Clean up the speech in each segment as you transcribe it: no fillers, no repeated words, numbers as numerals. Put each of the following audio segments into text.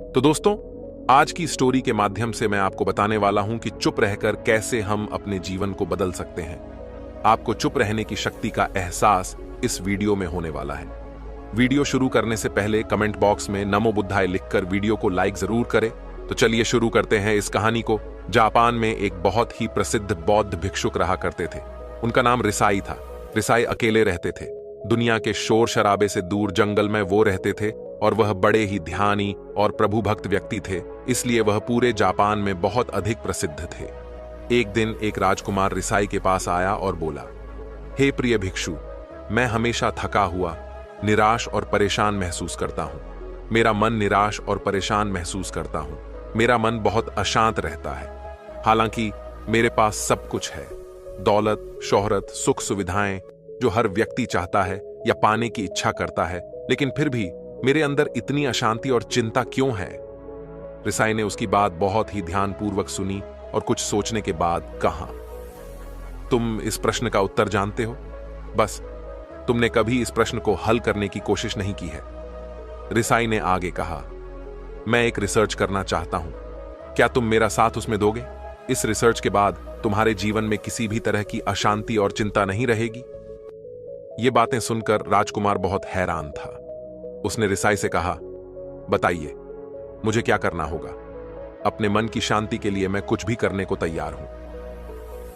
तो दोस्तों, आज की स्टोरी के माध्यम से मैं आपको बताने वाला हूं कि चुप रहकर कैसे हम अपने जीवन को बदल सकते हैं। आपको चुप रहने की शक्ति का एहसास इस वीडियो में होने वाला है। वीडियो शुरू करने से पहले कमेंट बॉक्स में नमो बुद्धाय लिखकर वीडियो को लाइक जरूर करें। तो चलिए शुरू करते हैं इस कहानी को। जापान में एक बहुत ही प्रसिद्ध बौद्ध भिक्षुक रहा करते थे। उनका नाम रिसाई था। रिसाई अकेले रहते थे। दुनिया के शोर शराबे से दूर जंगल में वो रहते थे और वह बड़े ही ध्यानी और प्रभु भक्त व्यक्ति थे, इसलिए वह पूरे जापान में बहुत अधिक प्रसिद्ध थे। एक दिन एक राजकुमार रिसाई के पास आया और बोला, हे प्रिय भिक्षु, मैं हमेशा थका हुआ, निराश और परेशान महसूस करता हूं। मेरा मन निराश और परेशान महसूस करता हूं। मेरा मन बहुत अशांत रहता है। हालांकि मेरे पास सब कुछ है, दौलत, शोहरत, सुख सुविधाएं जो हर व्यक्ति चाहता है या पाने की इच्छा करता है, लेकिन फिर भी मेरे अंदर इतनी अशांति और चिंता क्यों है? रिसाई ने उसकी बात बहुत ही ध्यानपूर्वक सुनी और कुछ सोचने के बाद कहा, तुम इस प्रश्न का उत्तर जानते हो, बस तुमने कभी इस प्रश्न को हल करने की कोशिश नहीं की है। रिसाई ने आगे कहा, मैं एक रिसर्च करना चाहता हूं, क्या तुम मेरा साथ उसमें दोगे? इस रिसर्च के बाद तुम्हारे जीवन में किसी भी तरह की अशांति और चिंता नहीं रहेगी। ये बातें सुनकर राजकुमार बहुत हैरान था। उसने रिसाई से कहा, बताइए, मुझे क्या करना होगा? अपने मन की शांति के लिए मैं कुछ भी करने को तैयार हूं।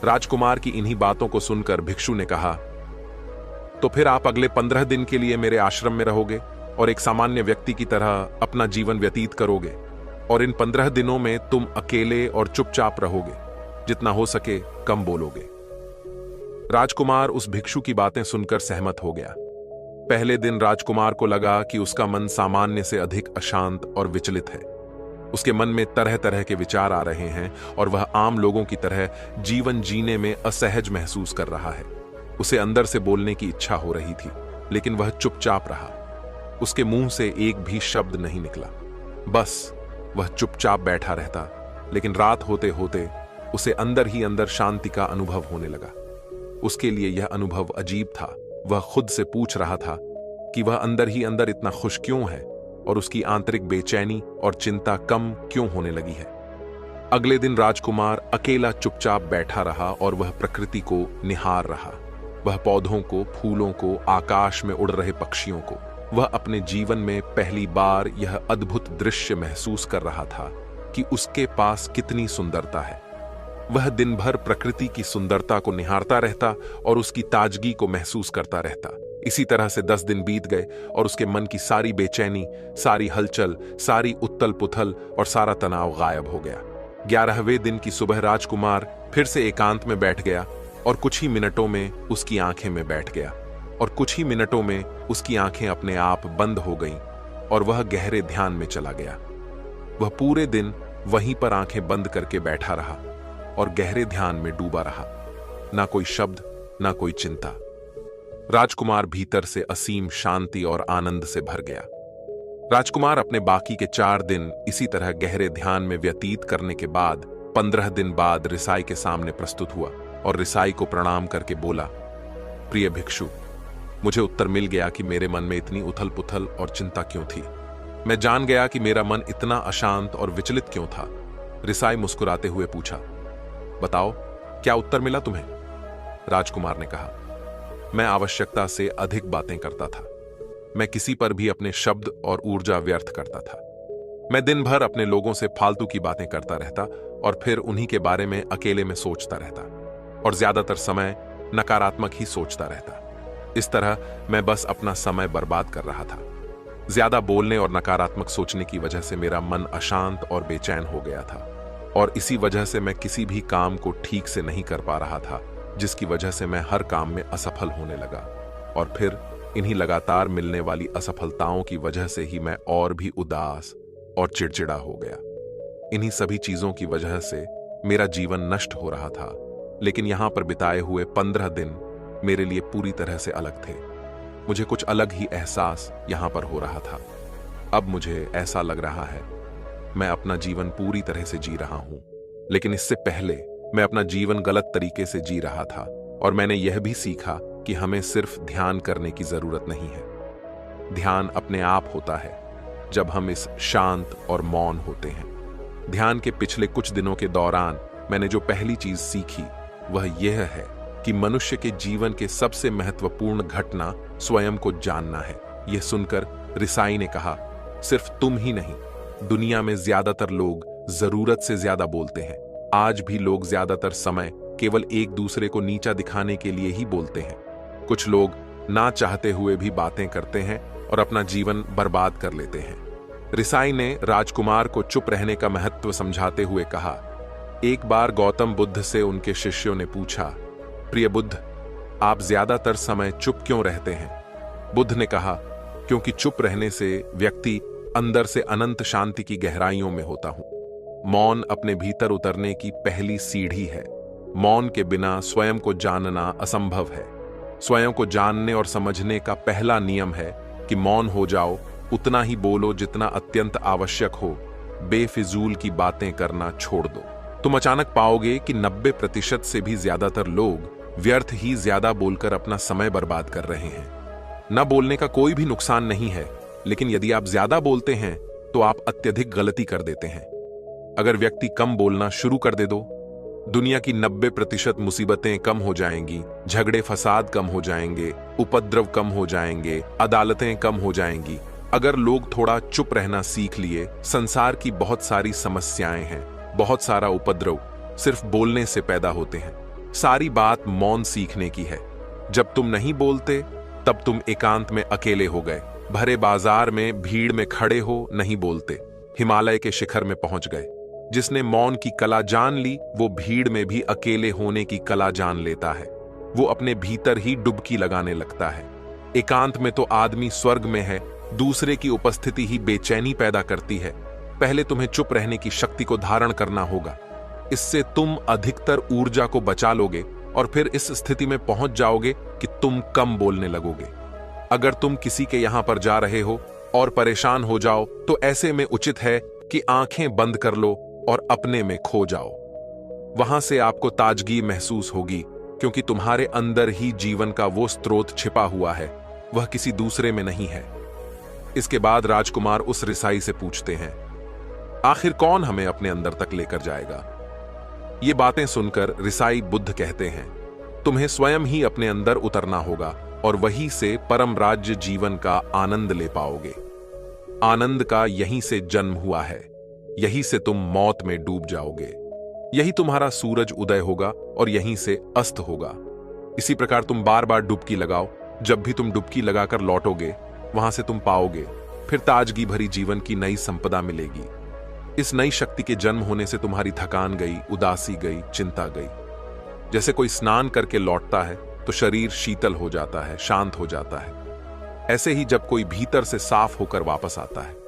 राजकुमार की इन्हीं बातों को सुनकर भिक्षु ने कहा, तो फिर आप अगले 15 दिन के लिए मेरे आश्रम में रहोगे और एक सामान्य व्यक्ति की तरह अपना जीवन व्यतीत करोगे, और इन 15 दिनों में तुम अकेले और चुपचाप रहोगे, जितना हो सके कम बोलोगे। राजकुमार उस भिक्षु की बातें सुनकर सहमत हो गया। पहले दिन राजकुमार को लगा कि उसका मन सामान्य से अधिक अशांत और विचलित है। उसके मन में तरह तरह के विचार आ रहे हैं और वह आम लोगों की तरह जीवन जीने में असहज महसूस कर रहा है। उसे अंदर से बोलने की इच्छा हो रही थी, लेकिन वह चुपचाप रहा। उसके मुंह से एक भी शब्द नहीं निकला। बस वह चुपचाप बैठा रहता। लेकिन रात होते होते उसे अंदर ही अंदर शांति का अनुभव होने लगा। उसके लिए यह अनुभव अजीब था। वह खुद से पूछ रहा था कि वह अंदर ही अंदर इतना खुश क्यों है और उसकी आंतरिक बेचैनी और चिंता कम क्यों होने लगी है। अगले दिन राजकुमार अकेला चुपचाप बैठा रहा और वह प्रकृति को निहार रहा। वह पौधों को, फूलों को, आकाश में उड़ रहे पक्षियों को। वह अपने जीवन में पहली बार यह अद्भुत दृश्य महसूस कर रहा था कि उसके पास कितनी सुंदरता है। वह दिन भर प्रकृति की सुंदरता को निहारता रहता और उसकी ताजगी को महसूस करता रहता। इसी तरह से 10 दिन बीत गए और उसके मन की सारी बेचैनी, सारी हलचल, सारी उथल पुथल और सारा तनाव गायब हो गया। 11वें दिन की सुबह राजकुमार फिर से एकांत में बैठ गया और कुछ ही मिनटों में उसकी आंखें में बैठ गया और कुछ ही मिनटों में उसकी आंखें अपने आप बंद हो गईं और वह गहरे ध्यान में चला गया। वह पूरे दिन वहीं पर आंखें बंद करके बैठा रहा और गहरे ध्यान में डूबा रहा। ना कोई शब्द, ना कोई चिंता। राजकुमार भीतर से असीम शांति और आनंद से भर गया। राजकुमार अपने बाकी के 4 दिन इसी तरह गहरे ध्यान में व्यतीत करने के बाद 15 दिन बाद रिसाई के सामने प्रस्तुत हुआ और रिसाई को प्रणाम करके बोला, प्रिय भिक्षु, मुझे उत्तर मिल गया कि मेरे मन में इतनी उथल पुथल और चिंता क्यों थी। मैं जान गया कि मेरा मन इतना अशांत और विचलित क्यों था। रिसाई मुस्कुराते हुए पूछा, बताओ, क्या उत्तर मिला तुम्हें? राजकुमार ने कहा, मैं आवश्यकता से अधिक बातें करता था। मैं किसी पर भी अपने शब्द और ऊर्जा व्यर्थ करता था। मैं दिन भर अपने लोगों से फालतू की बातें करता रहता और फिर उन्हीं के बारे में अकेले में सोचता रहता और ज्यादातर समय नकारात्मक ही सोचता रहता। इस तरह मैं बस अपना समय बर्बाद कर रहा था। ज्यादा बोलने और नकारात्मक सोचने की वजह से मेरा मन अशांत और बेचैन हो गया था और इसी वजह से मैं किसी भी काम को ठीक से नहीं कर पा रहा था, जिसकी वजह से मैं हर काम में असफल होने लगा और फिर इन्हीं लगातार मिलने वाली असफलताओं की वजह से ही मैं और भी उदास और चिड़चिड़ा हो गया। इन्हीं सभी चीजों की वजह से मेरा जीवन नष्ट हो रहा था। लेकिन यहां पर बिताए हुए 15 दिन मेरे लिए पूरी तरह से अलग थे। मुझे कुछ अलग ही एहसास यहां पर हो रहा था। अब मुझे ऐसा लग रहा है मैं अपना जीवन पूरी तरह से जी रहा हूं, लेकिन इससे पहले मैं अपना जीवन गलत तरीके से जी रहा था और मैंने यह भी सीखा कि हमें सिर्फ ध्यान करने की जरूरत नहीं है। ध्यान अपने आप होता है। जब हम इस शांत और मौन होते हैं। ध्यान के पिछले कुछ दिनों के दौरान मैंने जो पहली चीज सीखी वह यह है कि मनुष्य के जीवन के सबसे महत्वपूर्ण घटना स्वयं को जानना है। यह सुनकर रिसाई ने कहा, सिर्फ तुम ही नहीं, दुनिया में ज्यादातर लोग जरूरत से ज्यादा बोलते हैं। आज भी लोग ज्यादातर समय केवल एक दूसरे को नीचा दिखाने के लिए ही बोलते हैं। कुछ लोग ना चाहते हुए भी बातें करते हैं और अपना जीवन बर्बाद कर लेते हैं। रिसाई ने राजकुमार को चुप रहने का महत्व समझाते हुए कहा, एक बार गौतम बुद्ध से उनके शिष्यों ने पूछा, प्रिय बुद्ध, आप ज्यादातर समय चुप क्यों रहते हैं? बुद्ध ने कहा, क्योंकि चुप रहने से व्यक्ति अंदर से अनंत शांति की गहराइयों में होता हूं। मौन अपने भीतर उतरने की पहली सीढ़ी है। मौन के बिना स्वयं को जानना असंभव है। स्वयं को जानने और समझने का पहला नियम है कि मौन हो जाओ, उतना ही बोलो जितना अत्यंत आवश्यक हो। बेफिजूल की बातें करना छोड़ दो। तुम अचानक पाओगे कि 90% से भी ज्यादातर लोग व्यर्थ ही ज्यादा बोलकर अपना समय बर्बाद कर रहे हैं। न बोलने का कोई भी नुकसान नहीं है, लेकिन यदि आप ज्यादा बोलते हैं तो आप अत्यधिक गलती कर देते हैं। अगर व्यक्ति कम बोलना शुरू कर दे दो, दुनिया की 90% मुसीबतें कम हो जाएंगी, झगड़े फसाद कम हो जाएंगे, उपद्रव कम हो जाएंगे, अदालतें कम हो जाएंगी। अगर लोग थोड़ा चुप रहना सीख लिए, संसार की बहुत सारी समस्याएं हैं, बहुत सारा उपद्रव सिर्फ बोलने से पैदा होते हैं। सारी बात मौन सीखने की है। जब तुम नहीं बोलते तब तुम एकांत में अकेले हो गए, भरे बाजार में भीड़ में खड़े हो, नहीं बोलते, हिमालय के शिखर में पहुंच गए। जिसने मौन की कला जान ली वो भीड़ में भी अकेले होने की कला जान लेता है। वो अपने भीतर ही डुबकी लगाने लगता है। एकांत में तो आदमी स्वर्ग में है, दूसरे की उपस्थिति ही बेचैनी पैदा करती है। पहले तुम्हें चुप रहने की शक्ति को धारण करना होगा। इससे तुम अधिकतर ऊर्जा को बचा लोगे और फिर इस स्थिति में पहुंच जाओगे कि तुम कम बोलने लगोगे। अगर तुम किसी के यहां पर जा रहे हो और परेशान हो जाओ तो ऐसे में उचित है कि आंखें बंद कर लो और अपने में खो जाओ। वहां से आपको ताजगी महसूस होगी, क्योंकि तुम्हारे अंदर ही जीवन का वो स्रोत छिपा हुआ है, वह किसी दूसरे में नहीं है। इसके बाद राजकुमार उस रिसाई से पूछते हैं, आखिर कौन हमें अपने अंदर तक लेकर जाएगा? ये बातें सुनकर रिसाई बुद्ध कहते हैं, तुम्हें स्वयं ही अपने अंदर उतरना होगा और वहीं से परम राज्य जीवन का आनंद ले पाओगे। आनंद का यहीं से जन्म हुआ है, यहीं से तुम मौत में डूब जाओगे। यही तुम्हारा सूरज उदय होगा और यहीं से अस्त होगा। इसी प्रकार तुम बार बार डुबकी लगाओ। जब भी तुम डुबकी लगाकर लौटोगे वहां से तुम पाओगे फिर ताजगी भरी जीवन की नई संपदा मिलेगी। इस नई शक्ति के जन्म होने से तुम्हारी थकान गई, उदासी गई, चिंता गई। जैसे कोई स्नान करके लौटता है तो शरीर शीतल हो जाता है, शांत हो जाता है। ऐसे ही जब कोई भीतर से साफ होकर वापस आता है,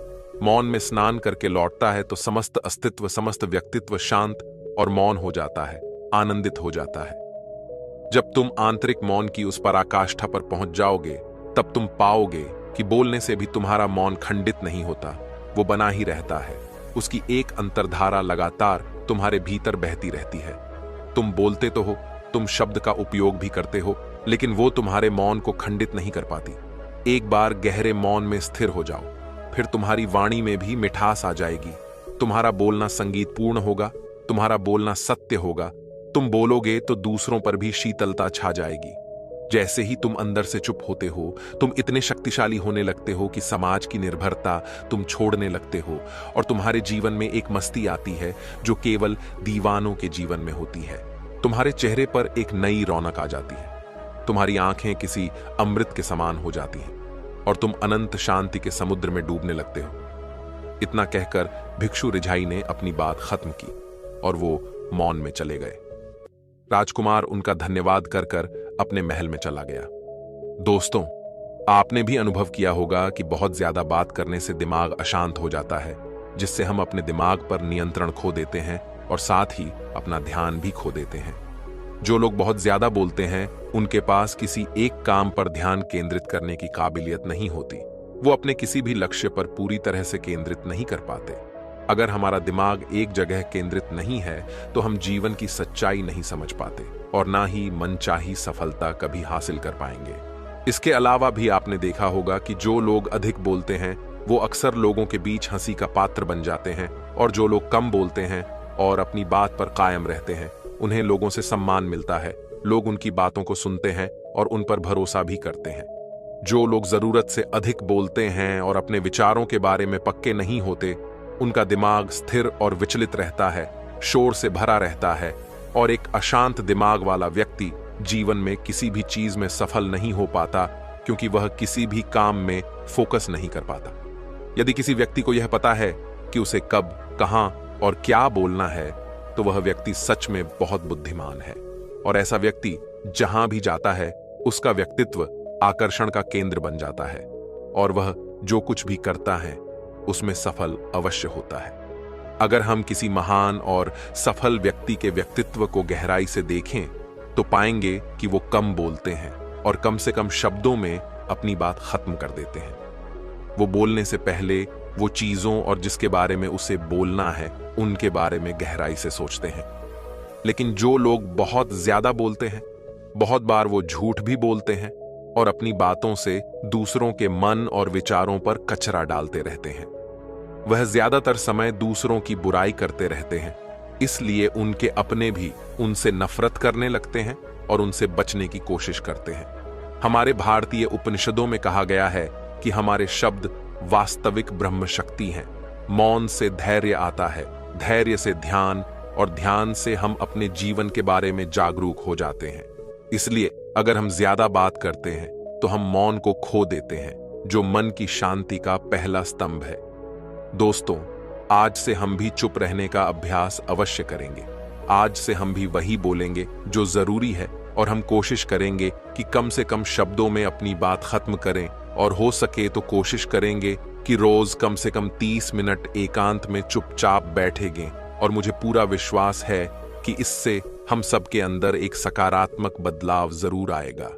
मौन में स्नान करके लौटता है, तो समस्त अस्तित्व, समस्त व्यक्तित्व शांत और मौन हो जाता है, आनंदित हो जाता है। जब तुम आंतरिक मौन की उस पराकाष्ठा पर पहुंच जाओगे तब तुम पाओगे कि बोलने से भी तुम्हारा मौन खंडित नहीं होता, वो बना ही रहता है। उसकी एक अंतर्धारा लगातार तुम्हारे भीतर बहती रहती है। तुम बोलते तो हो, तुम शब्द का उपयोग भी करते हो, लेकिन वो तुम्हारे मौन को खंडित नहीं कर पाती। एक बार गहरे मौन में स्थिर हो जाओ, फिर तुम्हारी वाणी में भी मिठास आ जाएगी। तुम्हारा बोलना संगीतपूर्ण होगा, तुम्हारा बोलना सत्य होगा। तुम बोलोगे तो दूसरों पर भी शीतलता छा जाएगी। जैसे ही तुम अंदर से चुप होते हो, तुम इतने शक्तिशाली होने लगते हो कि समाज की निर्भरता तुम छोड़ने लगते हो और तुम्हारे जीवन में एक मस्ती आती है जो केवल दीवानों के जीवन में होती है। तुम्हारे चेहरे पर एक नई रौनक आ जाती है। तुम्हारी आंखें किसी अमृत के समान हो जाती हैं और तुम अनंत शांति के समुद्र में डूबने लगते हो। इतना कहकर भिक्षु रिझाई ने अपनी बात खत्म की और वो मौन में चले गए। राजकुमार उनका धन्यवाद कर कर अपने महल में चला गया। दोस्तों, आपने भी अनुभव किया होगा कि बहुत ज्यादा बात करने से दिमाग अशांत हो जाता है, जिससे हम अपने दिमाग पर नियंत्रण खो देते हैं और साथ ही अपना ध्यान भी खो देते हैं। जो लोग बहुत ज्यादा बोलते हैं उनके पास किसी एक काम पर ध्यान केंद्रित करने की काबिलियत नहीं होती। वो अपने किसी भी लक्ष्य पर पूरी तरह से केंद्रित नहीं कर पाते। अगर हमारा दिमाग एक जगह केंद्रित नहीं है तो हम जीवन की सच्चाई नहीं समझ पाते और ना ही मनचाही सफलता कभी हासिल कर पाएंगे। इसके अलावा भी आपने देखा होगा कि जो लोग अधिक बोलते हैं वो अक्सर लोगों के बीच हंसी का पात्र बन जाते हैं, और जो लोग कम बोलते हैं और अपनी बात पर कायम रहते हैं, उन्हें लोगों से सम्मान मिलता है। लोग उनकी बातों को सुनते हैं और उन पर भरोसा भी करते हैं। जो लोग जरूरत से अधिक बोलते हैं और अपने विचारों के बारे में पक्के नहीं होते, उनका दिमाग स्थिर और विचलित रहता है, शोर से भरा रहता है, और एक अशांत दिमाग वाला व्यक्ति जीवन में किसी भी चीज में सफल नहीं हो पाता, क्योंकि वह किसी भी काम में फोकस नहीं कर पाता। यदि किसी व्यक्ति को यह पता है कि उसे कब, कहां और क्या बोलना है, तो वह व्यक्ति सच में बहुत बुद्धिमान है, और ऐसा व्यक्ति जहां भी जाता है उसका व्यक्तित्व आकर्षण का केंद्र बन जाता है, और वह जो कुछ भी करता है उसमें सफल अवश्य होता है। अगर हम किसी महान और सफल व्यक्ति के व्यक्तित्व को गहराई से देखें तो पाएंगे कि वो कम बोलते हैं और कम से कम शब्दों में अपनी बात खत्म कर देते हैं। वो बोलने से पहले वो चीजों और जिसके बारे में उसे बोलना है उनके बारे में गहराई से सोचते हैं। लेकिन जो लोग बहुत ज्यादा बोलते हैं, बहुत बार वो झूठ भी बोलते हैं और अपनी बातों से दूसरों के मन और विचारों पर कचरा डालते रहते हैं। वह ज्यादातर समय दूसरों की बुराई करते रहते हैं, इसलिए उनके अपने भी उनसे नफरत करने लगते हैं और उनसे बचने की कोशिश करते हैं। हमारे भारतीय उपनिषदों में कहा गया है कि हमारे शब्द वास्तविक ब्रह्म शक्ति हैं। मौन से धैर्य आता है, धैर्य से ध्यान, और ध्यान से हम अपने जीवन के बारे में जागरूक हो जाते हैं। इसलिए अगर हम ज्यादा बात करते हैं तो हम मौन को खो देते हैं, जो मन की शांति का पहला स्तंभ है। दोस्तों, आज से हम भी चुप रहने का अभ्यास अवश्य करेंगे। आज से हम भी वही बोलेंगे जो जरूरी है, और हम कोशिश करेंगे कि कम से कम शब्दों में अपनी बात खत्म करें, और हो सके तो कोशिश करेंगे कि रोज कम से कम 30 मिनट एकांत में चुपचाप बैठेंगे। और मुझे पूरा विश्वास है कि इससे हम सबके अंदर एक सकारात्मक बदलाव जरूर आएगा।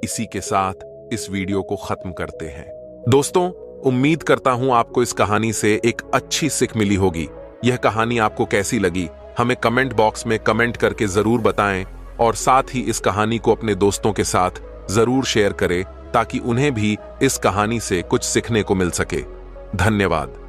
इसी के साथ इस वीडियो को खत्म करते हैं। दोस्तों, उम्मीद करता हूं आपको इस कहानी से एक अच्छी सीख मिली होगी। यह कहानी आपको कैसी लगी हमें कमेंट बॉक्स में कमेंट करके जरूर बताएं, और साथ ही इस कहानी को अपने दोस्तों के साथ जरूर शेयर करें ताकि उन्हें भी इस कहानी से कुछ सीखने को मिल सके। धन्यवाद।